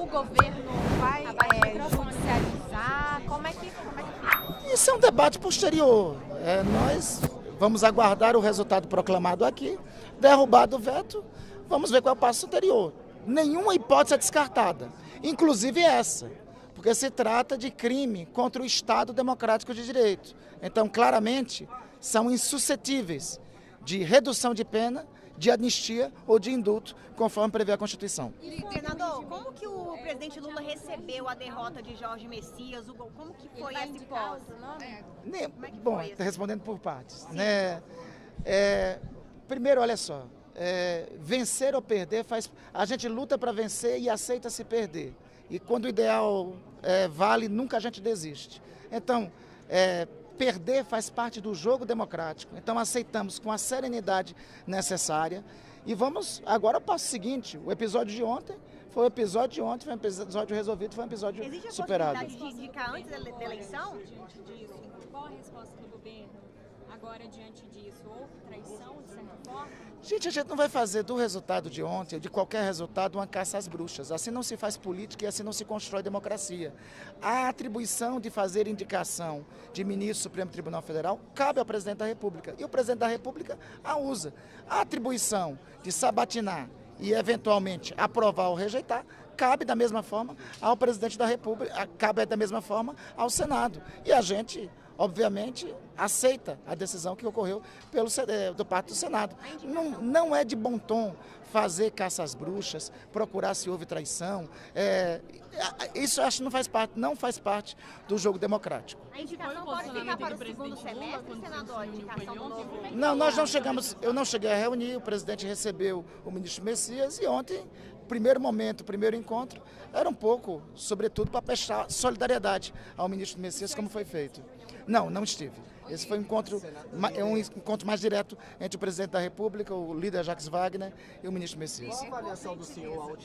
governo vai judicializar? Como é que fica? Isso é um debate posterior. Nós vamos aguardar o resultado proclamado aqui, derrubado o veto, vamos ver qual é o passo anterior. Nenhuma hipótese é descartada, inclusive essa, porque se trata de crime contra o Estado Democrático de Direito. Então, claramente, são insuscetíveis de redução de pena, de anistia ou de indulto, conforme prevê a Constituição. Senador, como que o presidente Lula recebeu a derrota de Jorge Messias? Como que foi esse pós? Bom, respondendo por partes. Né? Primeiro, olha só, vencer ou perder, a gente luta para vencer e aceita se perder. E quando o ideal vale, nunca a gente desiste. Então, perder faz parte do jogo democrático. Então, aceitamos com a serenidade necessária. E vamos agora ao passo seguinte. O episódio de ontem foi um episódio resolvido, foi um episódio superado. Existe a possibilidade de indicar antes da eleição? Diante disso, qual a resposta do governo agora diante disso? Houve traição, de certa forma? Gente, a gente não vai fazer do resultado de ontem, de qualquer resultado, uma caça às bruxas. Assim não se faz política e assim não se constrói democracia. A atribuição de fazer indicação de ministro do Supremo Tribunal Federal cabe ao presidente da República. E o presidente da República a usa. A atribuição de sabatinar e, eventualmente, aprovar ou rejeitar cabe da mesma forma ao presidente da República, cabe da mesma forma ao Senado. E a gente, obviamente, aceita a decisão que ocorreu do parte do Senado. Não é de bom tom fazer caça às bruxas, procurar se houve traição. Isso acho que não faz parte do jogo democrático. A indicação pode ficar para o segundo semestre, senador? A indicação do novo... Não, eu não cheguei a reunir, o presidente recebeu o ministro Messias e ontem, primeiro encontro, era um pouco, sobretudo, para prestar solidariedade ao ministro Messias, como foi feito. Não estive. Esse foi um encontro mais direto entre o presidente da República, o líder Jacques Wagner e o ministro Messias. Qual a avaliação do senhor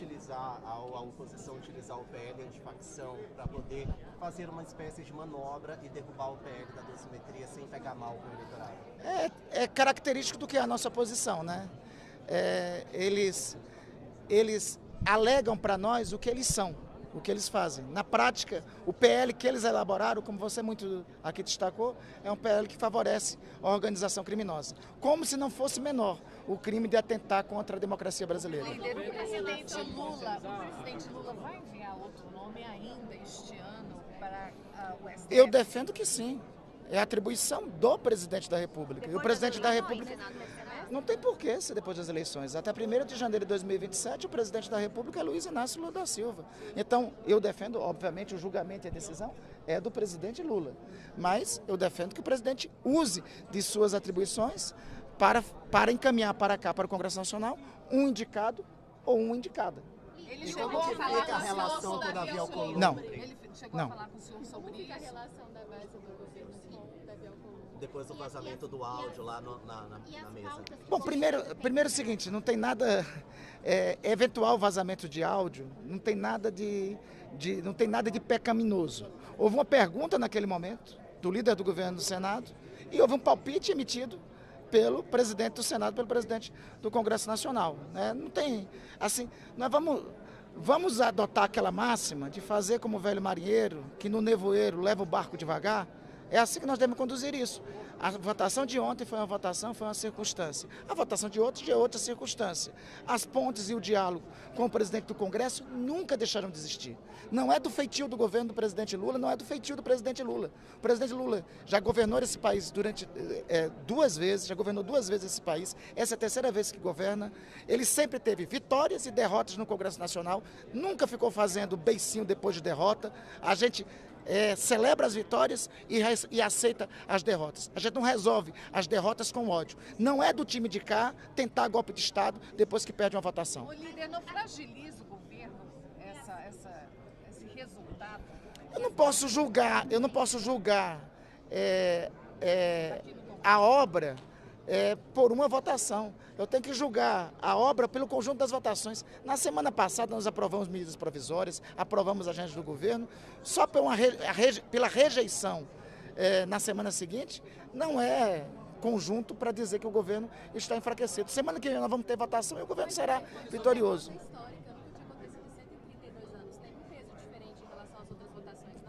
a oposição utilizar o PL de facção para poder fazer uma espécie de manobra e derrubar o PL da dosimetria sem pegar mal com o eleitorado? É característico do que é a nossa posição, né? Eles alegam para nós o que eles são, o que eles fazem. Na prática, o PL que eles elaboraram, como você muito aqui destacou, é um PL que favorece a organização criminosa. Como se não fosse menor o crime de atentar contra a democracia brasileira. O presidente Lula vai enviar outro nome ainda este ano para o STF? Eu defendo que sim. É atribuição do presidente da República. E o presidente da República... Não tem porquê ser depois das eleições. Até 1º de janeiro de 2027, o presidente da República é Luiz Inácio Lula da Silva. Então, eu defendo, obviamente, o julgamento e a decisão é do presidente Lula. Mas eu defendo que o presidente use de suas atribuições para encaminhar para cá, para o Congresso Nacional, um indicado ou uma indicada. Ele E chegou como a que falar fica a com o relação senhor com o Davi Alcolumbre? Não. Ele chegou Não. a falar com o senhor sobre isso? A relação da base do governo com o Davi Alcolumbre? Depois do vazamento do áudio lá na mesa. Bom, primeiro o seguinte, não tem nada, eventual vazamento de áudio, não tem nada de pecaminoso. Houve uma pergunta naquele momento do líder do governo do Senado e houve um palpite emitido pelo presidente do Senado, pelo presidente do Congresso Nacional. Né? Não tem, assim, nós vamos adotar aquela máxima de fazer como o velho marinheiro, que no nevoeiro leva o barco devagar. É assim que nós devemos conduzir isso. A votação de ontem foi uma circunstância. A votação de hoje é outra circunstância. As pontes e o diálogo com o presidente do Congresso nunca deixaram de existir. Não é do feitio do governo do presidente Lula, não é do feitio do presidente Lula. O presidente Lula já governou esse país durante 2 vezes, já governou 2 vezes esse país. Essa é a 3ª vez que governa. Ele sempre teve vitórias e derrotas no Congresso Nacional, nunca ficou fazendo beicinho depois de derrota. A gente celebra as vitórias e aceita as derrotas. A gente não resolve as derrotas com ódio. Não é do time de cá tentar golpe de Estado depois que perde uma votação. O líder não fragiliza o governo, esse resultado? Eu não posso julgar a obra por uma votação. Eu tenho que julgar a obra pelo conjunto das votações. Na semana passada nós aprovamos medidas provisórias, aprovamos agentes do governo, só pela rejeição na semana seguinte, não é conjunto para dizer que o governo está enfraquecido. Semana que vem nós vamos ter votação e o governo será vitorioso. Histórica, nunca tinha acontecido em 132 anos. Tem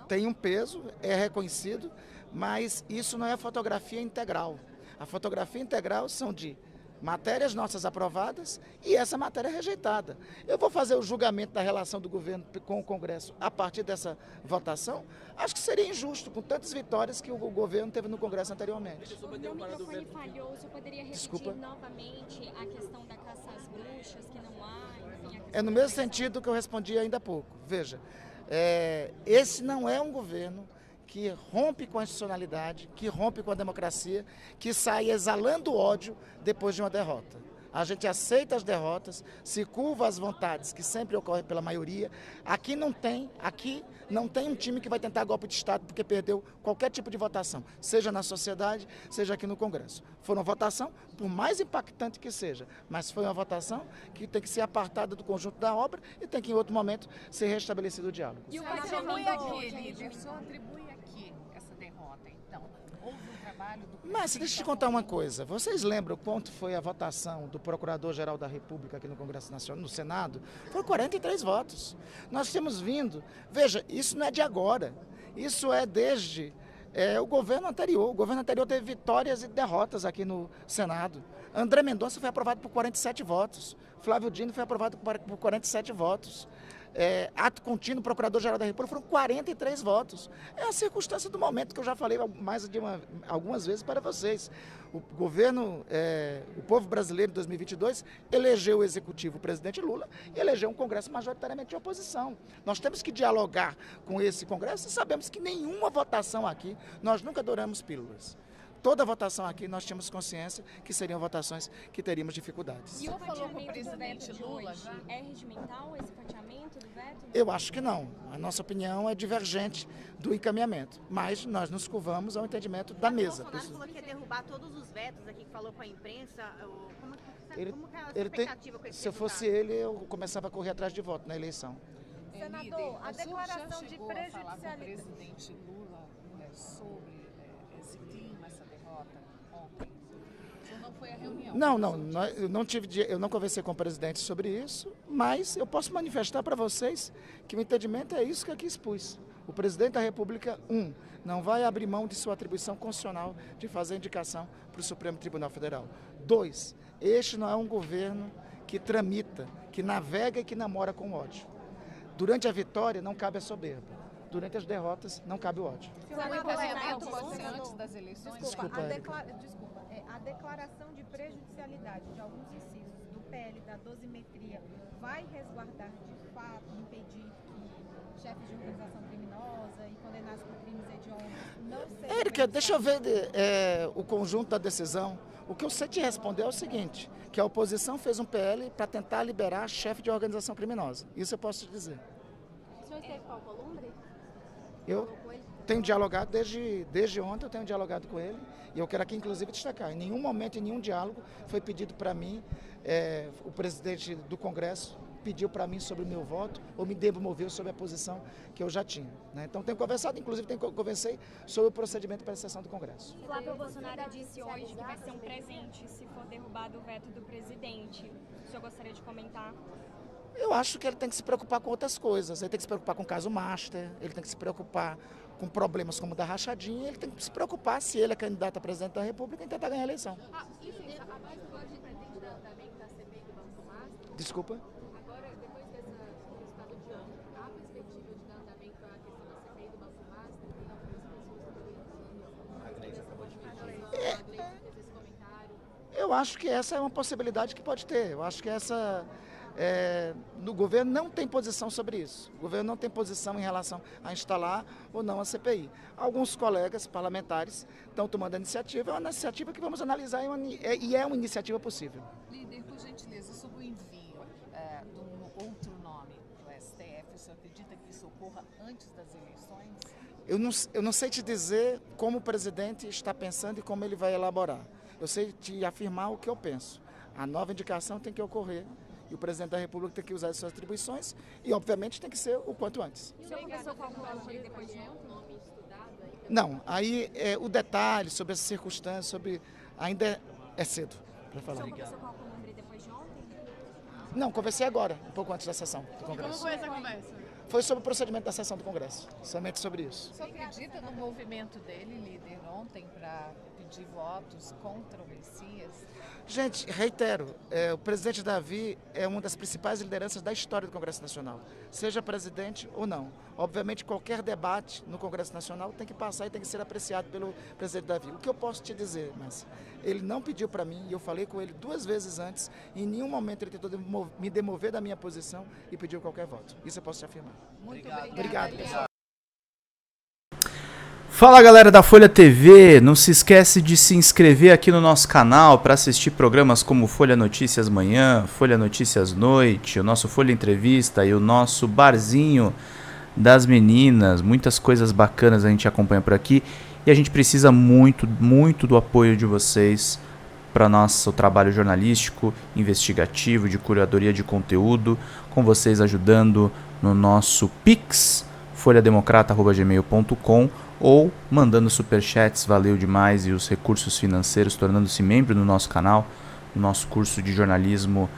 tem um peso, é reconhecido, mas isso não é fotografia integral. A fotografia integral são de matérias nossas aprovadas e essa matéria rejeitada. Eu vou fazer o julgamento da relação do governo com o Congresso a partir dessa votação? Acho que seria injusto, com tantas vitórias que o governo teve no Congresso anteriormente. O meu microfone falhou, o senhor poderia repetir Desculpa. novamente a questão da caça às bruxas, que não há, enfim... É no mesmo sentido que eu respondi ainda há pouco. Veja, esse não é um governo que rompe com a institucionalidade, que rompe com a democracia, que sai exalando ódio depois de uma derrota. A gente aceita as derrotas, se curva às vontades que sempre ocorrem pela maioria. Aqui não tem um time que vai tentar golpe de Estado porque perdeu qualquer tipo de votação, seja na sociedade, seja aqui no Congresso. Foi uma votação, por mais impactante que seja, mas foi uma votação que tem que ser apartada do conjunto da obra e tem que, em outro momento, ser restabelecido o diálogo. E o Atribui parlamento aqui, líder, só atribui aqui essa derrota, então. Houve um trabalho do... Mas deixa eu te contar uma coisa. Vocês lembram quanto foi a votação do Procurador-Geral da República aqui no Congresso Nacional, no Senado? Foi 43 votos. Nós temos vindo... Veja, isso não é de agora. Isso é desde o governo anterior. O governo anterior teve vitórias e derrotas aqui no Senado. André Mendonça foi aprovado por 47 votos. Flávio Dino foi aprovado por 47 votos. Ato contínuo, Procurador-Geral da República, foram 43 votos. É a circunstância do momento que eu já falei algumas vezes para vocês. O governo, o povo brasileiro em 2022 elegeu o executivo, o presidente Lula, e elegeu um Congresso majoritariamente de oposição. Nós temos que dialogar com esse Congresso e sabemos que nenhuma votação aqui, nós nunca adoramos pílulas. Toda votação aqui nós tínhamos consciência que seriam votações que teríamos dificuldades. E o falou com o fatiamento do presidente veto de Lula hoje, já? é regimental esse fatiamento do veto? Eu acho que não. A nossa opinião é divergente do encaminhamento, mas nós nos curvamos ao entendimento da mesa. O Bolsonaro falou que ia derrubar todos os vetos aqui, que falou com a imprensa. Como que é a Ele tem, expectativa com esse se eu fosse resultado? ele, eu começava a correr atrás de voto na eleição. Senador, Senador, a o senhor declaração já de chegou a falar com o prejudicialidade. presidente Lula sobre esse clima, essa derrota ontem? O senhor não foi à reunião? Eu não conversei com o presidente sobre isso, mas eu posso manifestar para vocês que o entendimento é isso que aqui expus. O presidente da República, não vai abrir mão de sua atribuição constitucional de fazer indicação para o Supremo Tribunal Federal. 2, este não é um governo que tramita, que navega e que namora com o ódio. Durante a vitória não cabe a soberba. Durante as derrotas não cabe o ódio. O encaminhamento pode ser antes das eleições? Desculpa, A declaração de prejudicialidade de alguns incisos do PL da dosimetria vai resguardar de fato, impedir que chefes de organização criminosa e condenados por crimes hediondos não sejam... Érica, deixa eu ver o conjunto da decisão. O que eu sei te responder é o seguinte, que a oposição fez um PL para tentar liberar chefe de organização criminosa. Isso eu posso te dizer. O senhor esteve com o Alcolumbre? Eu tenho dialogado, desde ontem eu tenho dialogado com ele, e eu quero aqui inclusive destacar, em nenhum momento, em nenhum diálogo, foi pedido para mim, o presidente do Congresso pediu para mim sobre o meu voto, ou me demoveu sobre a posição que eu já tinha. Né? Então tenho conversado, inclusive conversei sobre o procedimento para a sessão do Congresso. Flávio Bolsonaro disse hoje que vai ser um presente se for derrubado o veto do presidente. O senhor gostaria de comentar? Eu acho que ele tem que se preocupar com outras coisas. Ele tem que se preocupar com o caso Master, ele tem que se preocupar com problemas como o da rachadinha, ele tem que se preocupar, se ele é candidato a presidente da República, em tentar ganhar a eleição. A mais pode pretende dar andamento da CPI do Banco Master? Desculpa? Agora, depois desse resultado de ontem, há perspectiva de dar andamento à questão da CPI do Banco Master? E algumas pessoas também fez esse comentário. Eu acho que essa é uma possibilidade que pode ter. Eu acho que no governo não tem posição sobre isso. O governo não tem posição em relação a instalar ou não a CPI. Alguns colegas parlamentares estão tomando a iniciativa, é uma iniciativa que vamos analisar e é uma iniciativa possível. Líder, por gentileza, sobre o envio de um outro nome do STF, o senhor acredita que isso ocorra antes das eleições? Eu não sei te dizer como o presidente está pensando e como ele vai elaborar. Eu sei te afirmar o que eu penso. A nova indicação tem que ocorrer e o presidente da República tem que usar as suas atribuições e, obviamente, tem que ser o quanto antes. O senhor conversou com o Alcolumbre depois de ontem? Não, aí o detalhe sobre essa circunstância, ainda é cedo para O falar. senhor conversou com o Alcolumbre depois de ontem? Não, conversei agora, um pouco antes da sessão do Congresso. Como foi essa conversa? foi sobre o procedimento da sessão do Congresso, somente sobre isso. Você acredita no movimento dele, líder, ontem, para pedir votos contra o Messias? Gente, reitero, o presidente Davi é uma das principais lideranças da história do Congresso Nacional, seja presidente ou não. Obviamente, qualquer debate no Congresso Nacional tem que passar e tem que ser apreciado pelo presidente Davi. O que eu posso te dizer, mas ele não pediu para mim, e eu falei com ele 2 vezes antes, e em nenhum momento ele tentou me demover da minha posição e pediu qualquer voto. Isso eu posso te afirmar. Muito Obrigado, pessoal. Fala galera da Folha TV, não se esquece de se inscrever aqui no nosso canal para assistir programas como Folha Notícias Manhã, Folha Notícias Noite, o nosso Folha Entrevista e o nosso Barzinho das Meninas. Muitas coisas bacanas a gente acompanha por aqui e a gente precisa muito, muito do apoio de vocês para nosso trabalho jornalístico, investigativo, de curadoria de conteúdo, com vocês ajudando no nosso Pix, folhademocrata@gmail.com, ou mandando superchats, valeu demais, e os recursos financeiros, tornando-se membro do nosso canal, no nosso curso de jornalismo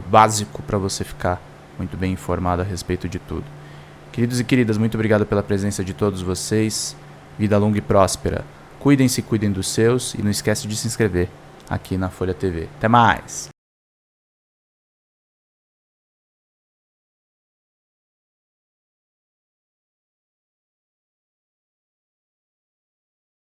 básico, para você ficar muito bem informado a respeito de tudo. Queridos e queridas, muito obrigado pela presença de todos vocês, vida longa e próspera, cuidem-se, cuidem dos seus, e não esquece de se inscrever aqui na Folha TV. Até mais!